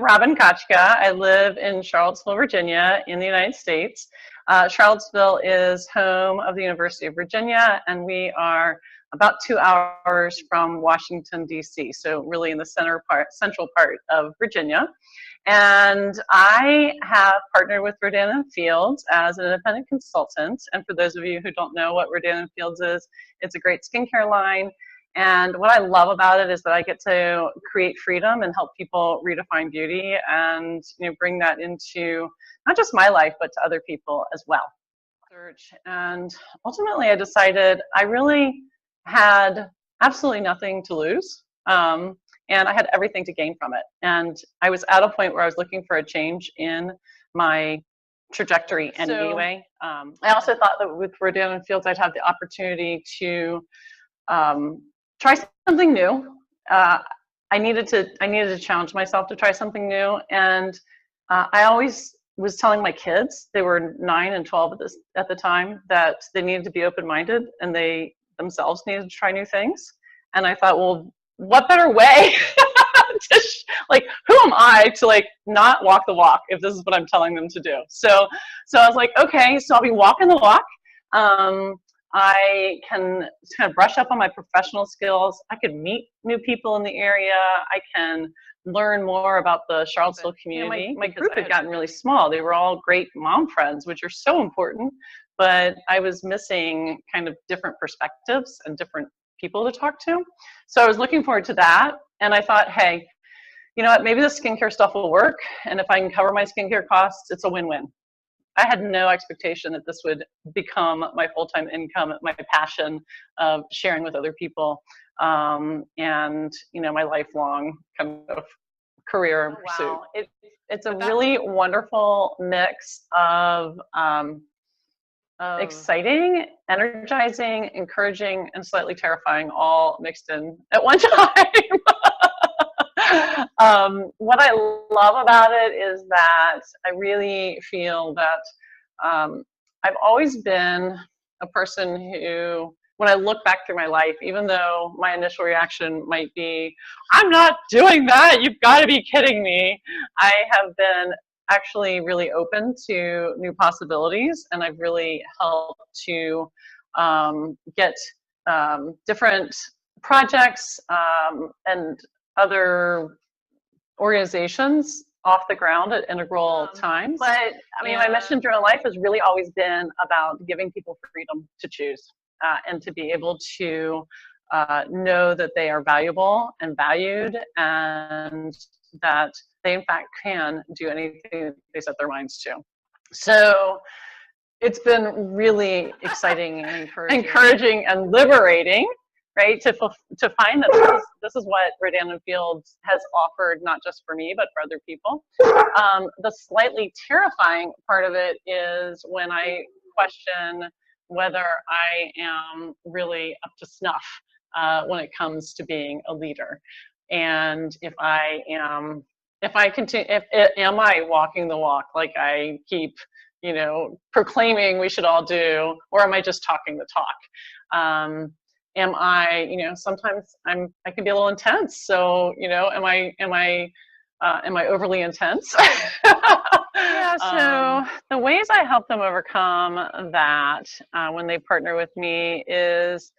Robin Kaczka. I live in Charlottesville, Virginia, in the United States. Charlottesville is home of the University of Virginia, and we are about 2 hours from Washington, D.C., so really in the central part of Virginia. And I have partnered with Rodan Fields as an independent consultant. And for those of you who don't know what Rodan Fields is, it's a great skincare line. And what I love about it is that I get to create freedom and help people redefine beauty and bring that into not just my life, but to other people as well. And ultimately I decided I really had absolutely nothing to lose. And I had everything to gain from it. And I was at a point where I was looking for a change in my trajectory anyway. I also thought that with Rodan Fields, I'd have the opportunity to try something new. I needed to challenge myself to try something new. And I always was telling my kids, they were 9 and 12 at the time, that they needed to be open-minded and they themselves needed to try new things. And I thought, well, what better way who am I to not walk the walk if this is what I'm telling them to do? So I was like, okay, so I'll be walking the walk. I can kind of brush up on my professional skills. I could meet new people in the area. I can learn more about the Charlottesville community. My group had gotten really small. They were all great mom friends, which are so important, but I was missing kind of different perspectives and different people to talk to. So I was looking forward to that. And I thought, hey, you know what, maybe the skincare stuff will work. And if I can cover my skincare costs, it's a win-win. I had no expectation that this would become my full-time income, my passion of sharing with other people, and my lifelong kind of career and pursuit. Wow. It's a really wonderful mix of exciting, energizing, encouraging, and slightly terrifying, all mixed in at one time. What I love about it is that I really feel that I've always been a person who, when I look back through my life, even though my initial reaction might be, I'm not doing that, you've got to be kidding me, I have been actually really open to new possibilities, and I've really helped to get different projects and other organizations off the ground at integral times. But I mean, my mission-driven life has really always been about giving people freedom to choose and to be able to know that they are valuable and valued, and that they in fact can do anything they set their minds to. So it's been really exciting and encouraging and liberating, right, to find that this is what Rodan Fields has offered, not just for me, but for other people. The slightly terrifying part of it is when I question whether I am really up to snuff when it comes to being a leader. And am I walking the walk like I keep, proclaiming we should all do, or am I just talking the talk? Am I, sometimes I can be a little intense. So, am I overly intense? Yeah, so the ways I help them overcome that when they partner with me is,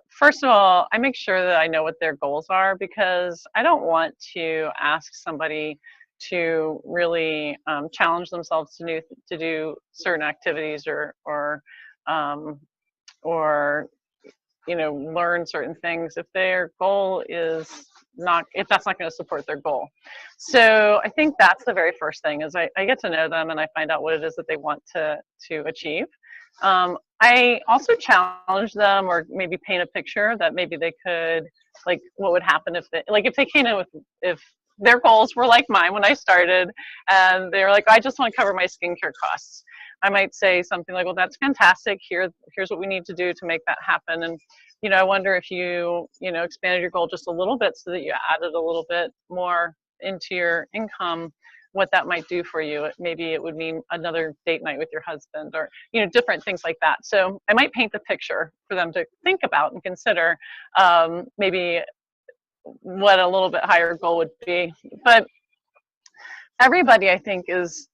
first of all, I make sure that I know what their goals are, because I don't want to ask somebody to really challenge themselves to do certain activities or learn certain things if their goal is if that's not going to support their goal. So I think that's the very first thing, is I get to know them and I find out what it is that they want to achieve. I also challenge them, or maybe paint a picture that maybe they could, what would happen if they came in with, if their goals were like mine when I started, and they were like, I just want to cover my skincare costs. I might say something like, well, that's fantastic. Here's what we need to do to make that happen. And, I wonder if you, expanded your goal just a little bit so that you added a little bit more into your income, what that might do for you. Maybe it would mean another date night with your husband, or, different things like that. So I might paint the picture for them to think about and consider maybe what a little bit higher goal would be. But everybody, I think, is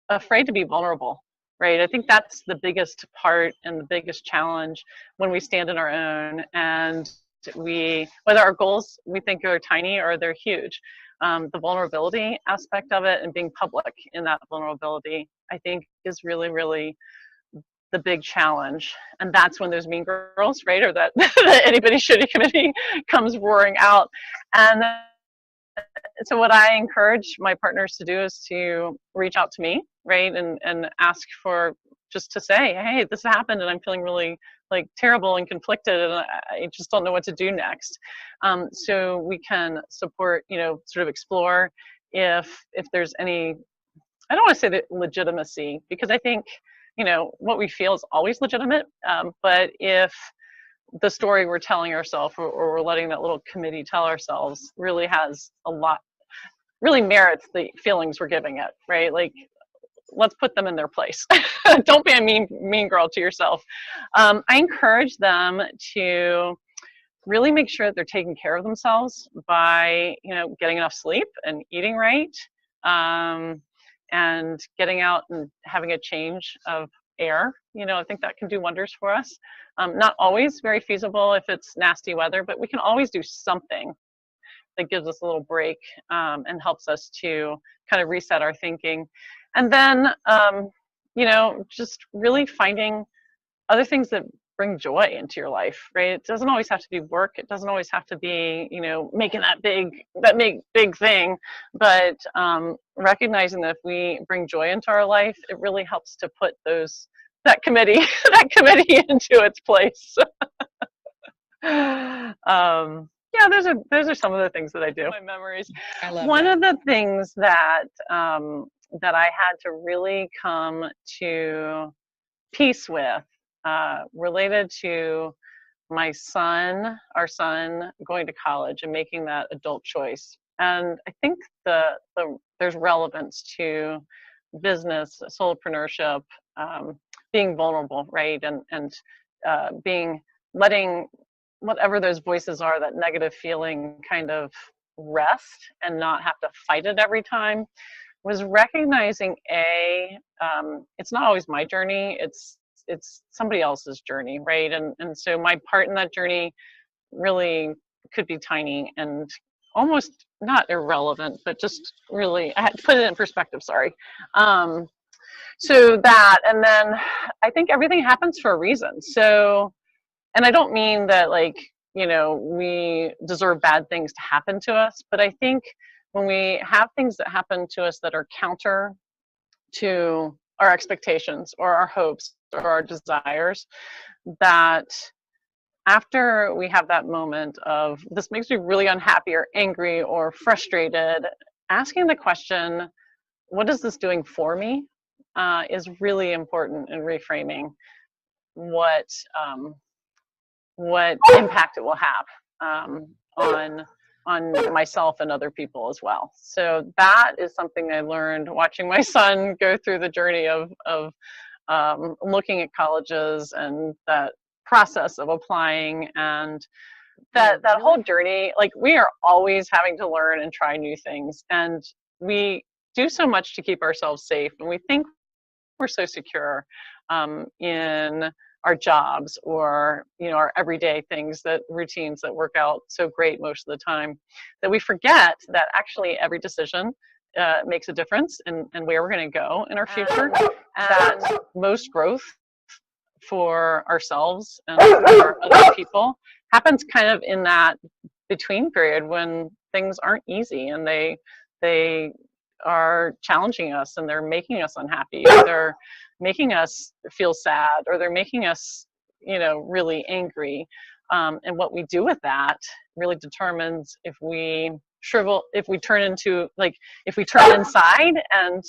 afraid to be vulnerable, right? I think that's the biggest part and the biggest challenge when we stand on our own, and whether our goals we think are tiny or they're huge, the vulnerability aspect of it and being public in that vulnerability, I think, is really, really the big challenge. And that's when those mean girls, right, or that anybody shitty committee comes roaring out. And so what I encourage my partners to do is to reach out to me, right, and ask for, just to say, hey, this happened and I'm feeling really like terrible and conflicted and I just don't know what to do next. So we can support, sort of explore if there's any, I don't want to say that legitimacy, because I think, what we feel is always legitimate, but if the story we're telling ourselves, or we're letting that little committee tell ourselves, really has a lot, really merits the feelings we're giving it, right? Like, let's put them in their place. Don't be a mean girl to yourself. I encourage them to really make sure that they're taking care of themselves by, getting enough sleep and eating right, and getting out and having a change of air. I think that can do wonders for us. Not always very feasible if it's nasty weather, but we can always do something that gives us a little break, and helps us to kind of reset our thinking. And then, just really finding other things that bring joy into your life, right? It doesn't always have to be work. It doesn't always have to be, making that big thing, but recognizing that if we bring joy into our life, it really helps to put that committee into its place. Yeah, those are some of the things that I do. My memories. I love One that. of the things that that I had to really come to peace with, related to our son going to college and making that adult choice. And I think there's relevance to business, solopreneurship, being vulnerable, right? And letting whatever those voices are, that negative feeling, kind of rest and not have to fight it every time. Was recognizing it's not always my journey, it's somebody else's journey, right? And so my part in that journey really could be tiny and almost not irrelevant, but just really, I had to put it in perspective, sorry. So that, and then I think everything happens for a reason. So, and I don't mean that we deserve bad things to happen to us, but I think when we have things that happen to us that are counter to our expectations or our hopes or our desires, that after we have that moment of, this makes me really unhappy or angry or frustrated, asking the question, what is this doing for me, is really important in reframing what impact it will have, on myself and other people as well. So that is something I learned watching my son go through the journey of looking at colleges and that process of applying, and that whole journey. Like, we are always having to learn and try new things, and we do so much to keep ourselves safe, and we think we're so secure in our jobs or our everyday things, that routines that work out so great most of the time, that we forget that actually every decision makes a difference in where we're going to go in our future. That most growth for ourselves and for other people happens kind of in that between period when things aren't easy and they are challenging us and they're making us unhappy, or they're making us feel sad, or they're making us really angry, and what we do with that really determines if we shrivel, if we turn inside and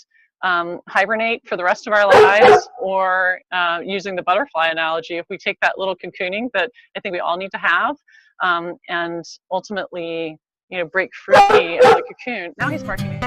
hibernate for the rest of our lives, or using the butterfly analogy, if we take that little cocooning that I think we all need to have, and ultimately break free of the cocoon. Now he's barking.